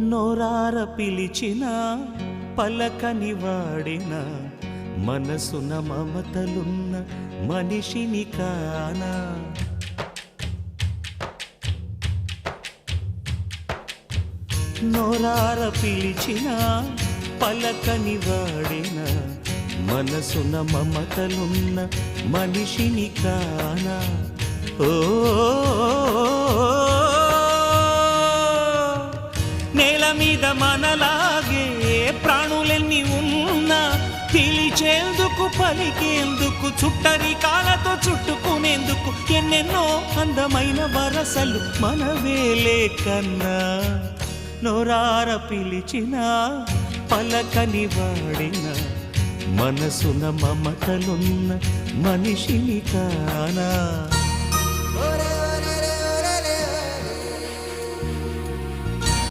నోరార పిలిచిన పలకని వాడిన మనసున మమతలున్న మనిషిని కానా. నోరార పిలిచిన పలకని వాడిన మనసున మమతలున్న మనిషిని కానా. ఓ నేల మీద మనలాగే ప్రాణులెన్ని ఉన్నా పిలిచేందుకు పలికేందుకు చుట్టరికాలతో చుట్టుకునేందుకు ఎన్నెన్నో అందమైన వరసలు మనవేలే కన్నా. నోరార పిలిచిన పలకని వాడిన మనసున మమతలున్న మనిషిని కానా.